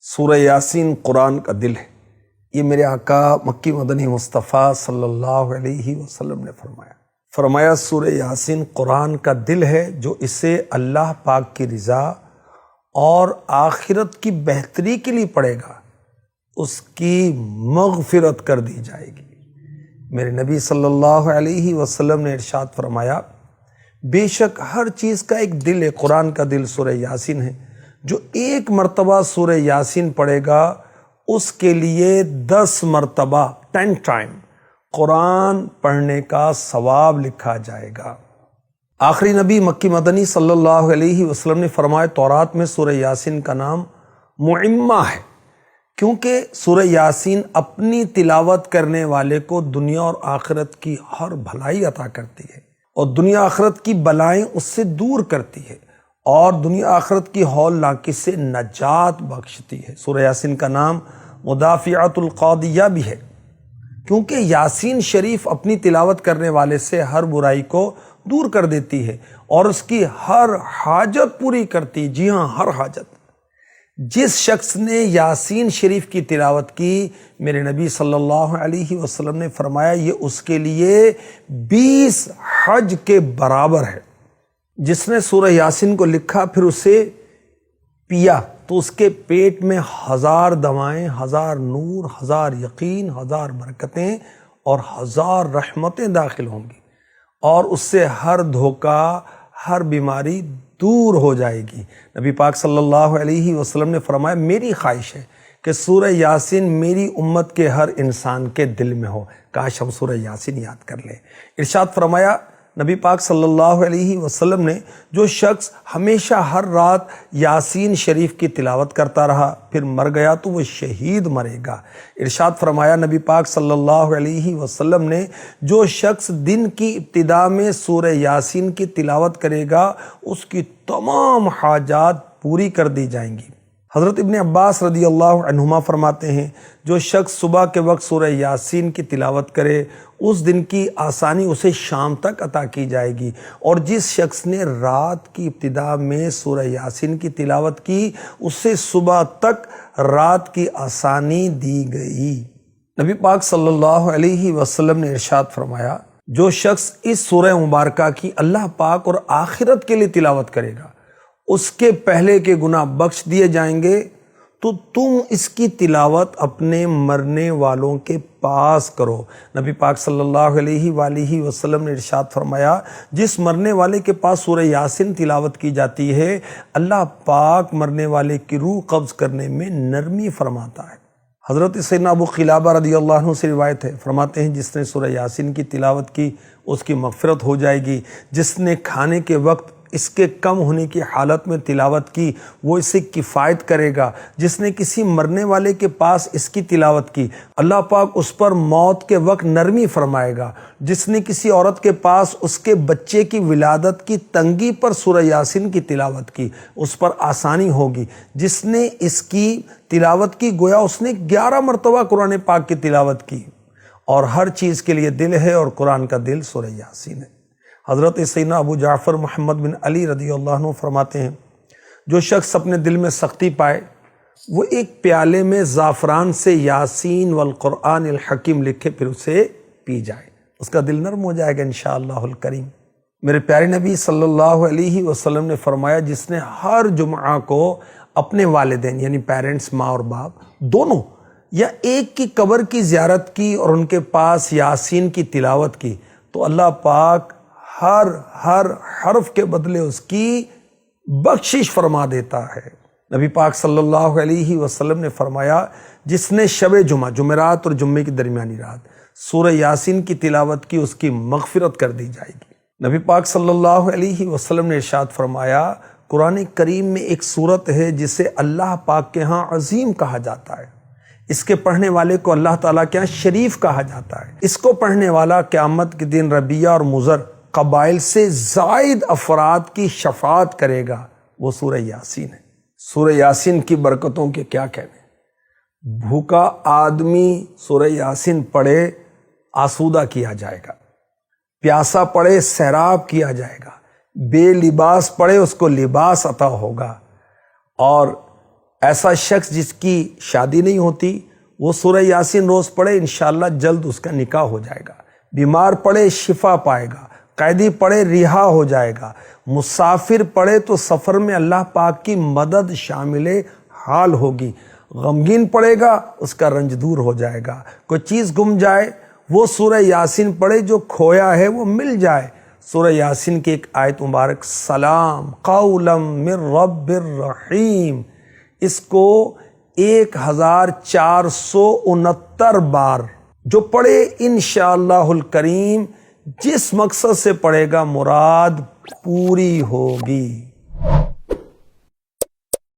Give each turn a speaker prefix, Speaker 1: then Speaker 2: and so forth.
Speaker 1: سورہ یاسین قرآن کا دل ہے۔ یہ میرے آقا مکی مدنی مصطفیٰ صلی اللہ علیہ وسلم نے فرمایا سورہ یاسین قرآن کا دل ہے، جو اسے اللہ پاک کی رضا اور آخرت کی بہتری کے لیے پڑھے گا اس کی مغفرت کر دی جائے گی۔ میرے نبی صلی اللہ علیہ وسلم نے ارشاد فرمایا، بے شک ہر چیز کا ایک دل ہے، قرآن کا دل سورہ یاسین ہے۔ جو ایک مرتبہ سورہ یاسین پڑھے گا اس کے لیے 10 مرتبہ 10 ٹائم قرآن پڑھنے کا ثواب لکھا جائے گا۔ آخری نبی مکی مدنی صلی اللہ علیہ وسلم نے فرمایا، تورات میں سورہ یاسین کا نام معمہ ہے، کیونکہ سورہ یاسین اپنی تلاوت کرنے والے کو دنیا اور آخرت کی ہر بھلائی عطا کرتی ہے، اور دنیا آخرت کی بلائیں اس سے دور کرتی ہے، اور دنیا آخرت کی ہولناکی سے نجات بخشتی ہے۔ سورہ یاسین کا نام مدافعۃ القادیہ بھی ہے، کیونکہ یاسین شریف اپنی تلاوت کرنے والے سے ہر برائی کو دور کر دیتی ہے اور اس کی ہر حاجت پوری کرتی۔ جی ہاں، ہر حاجت۔ جس شخص نے یاسین شریف کی تلاوت کی، میرے نبی صلی اللہ علیہ وسلم نے فرمایا، یہ اس کے لیے 20 حج کے برابر ہے۔ جس نے سورہ یاسین کو لکھا پھر اسے پیا تو اس کے پیٹ میں 1000 دوائیں، 1000 نور، 1000 یقین، 1000 برکتیں اور 1000 رحمتیں داخل ہوں گی، اور اس سے ہر دھوکہ، ہر بیماری دور ہو جائے گی۔ نبی پاک صلی اللہ علیہ وسلم نے فرمایا، میری خواہش ہے کہ سورہ یاسین میری امت کے ہر انسان کے دل میں ہو۔ کاش ہم سورہ یاسین یاد کر لیں۔ ارشاد فرمایا نبی پاک صلی اللہ علیہ وسلم نے، جو شخص ہمیشہ ہر رات یاسین شریف کی تلاوت کرتا رہا پھر مر گیا تو وہ شہید مرے گا۔ ارشاد فرمایا نبی پاک صلی اللہ علیہ وسلم نے، جو شخص دن کی ابتدا میں سورہ یاسین کی تلاوت کرے گا اس کی تمام حاجات پوری کر دی جائیں گی۔ حضرت ابن عباس رضی اللہ عنہما فرماتے ہیں، جو شخص صبح کے وقت سورہ یاسین کی تلاوت کرے اس دن کی آسانی اسے شام تک عطا کی جائے گی، اور جس شخص نے رات کی ابتدا میں سورہ یاسین کی تلاوت کی اسے صبح تک رات کی آسانی دی گئی۔ نبی پاک صلی اللہ علیہ وسلم نے ارشاد فرمایا، جو شخص اس سورہ مبارکہ کی اللہ پاک اور آخرت کے لیے تلاوت کرے گا اس کے پہلے کے گناہ بخش دیے جائیں گے، تو تم اس کی تلاوت اپنے مرنے والوں کے پاس کرو۔ نبی پاک صلی اللہ علیہ وآلہ وسلم نے ارشاد فرمایا، جس مرنے والے کے پاس سورہ یاسین تلاوت کی جاتی ہے اللہ پاک مرنے والے کی روح قبض کرنے میں نرمی فرماتا ہے۔ حضرت سیدنا ابو قلابہ رضی اللہ عنہ سے روایت ہے، فرماتے ہیں، جس نے سورہ یاسین کی تلاوت کی اس کی مغفرت ہو جائے گی۔ جس نے کھانے کے وقت اس کے کم ہونے کی حالت میں تلاوت کی وہ اس سے کفایت کرے گا۔ جس نے کسی مرنے والے کے پاس اس کی تلاوت کی اللہ پاک اس پر موت کے وقت نرمی فرمائے گا۔ جس نے کسی عورت کے پاس اس کے بچے کی ولادت کی تنگی پر سورہ یاسین کی تلاوت کی اس پر آسانی ہوگی۔ جس نے اس کی تلاوت کی گویا اس نے 11 مرتبہ قرآن پاک کی تلاوت کی، اور ہر چیز کے لیے دل ہے، اور قرآن کا دل سورہ یاسین ہے۔ حضرت سیدنا ابو جعفر محمد بن علی رضی اللہ عنہ فرماتے ہیں، جو شخص اپنے دل میں سختی پائے وہ ایک پیالے میں زعفران سے یاسین والقرآن الحکیم لکھے پھر اسے پی جائے، اس کا دل نرم ہو جائے گا انشاءاللہ الکریم۔ میرے پیارے نبی صلی اللہ علیہ وسلم نے فرمایا، جس نے ہر جمعہ کو اپنے والدین یعنی پیرنٹس، ماں اور باپ دونوں، یا ایک کی قبر کی زیارت کی اور ان کے پاس یاسین کی تلاوت کی، تو اللہ پاک ہر حرف کے بدلے اس کی بخشش فرما دیتا ہے۔ نبی پاک صلی اللہ علیہ وسلم نے فرمایا، جس نے شب جمعہ، جمعرات اور جمعے کی درمیانی رات سورہ یاسین کی تلاوت کی اس کی مغفرت کر دی جائے گی۔ نبی پاک صلی اللہ علیہ وسلم نے ارشاد فرمایا، قرآن کریم میں ایک سورت ہے جسے اللہ پاک کے ہاں عظیم کہا جاتا ہے، اس کے پڑھنے والے کو اللہ تعالیٰ کے ہاں شریف کہا جاتا ہے۔ اس کو پڑھنے والا قیامت کے دن ربیہ اور مضر قبائل سے زائد افراد کی شفاعت کرے گا، وہ سورہ یاسین ہے۔ سورہ یاسین کی برکتوں کے کیا کہنے، بھوکا آدمی سورہ یاسین پڑھے آسودہ کیا جائے گا، پیاسا پڑھے سیراب کیا جائے گا، بے لباس پڑھے اس کو لباس عطا ہوگا، اور ایسا شخص جس کی شادی نہیں ہوتی وہ سورہ یاسین روز پڑھے، انشاءاللہ جلد اس کا نکاح ہو جائے گا۔ بیمار پڑھے شفا پائے گا، قیدی پڑھے رہا ہو جائے گا، مسافر پڑھے تو سفر میں اللہ پاک کی مدد شامل حال ہوگی، غمگین پڑھے گا اس کا رنج دور ہو جائے گا، کوئی چیز گم جائے وہ سورہ یاسین پڑھے، جو کھویا ہے وہ مل جائے۔ سورہ یاسین کی ایک آیت مبارک سلام قولا من رب الرحیم، اس کو 1469 بار جو پڑھے انشاءاللہ الکریم جس مقصد سے پڑھے گا مراد پوری ہوگی۔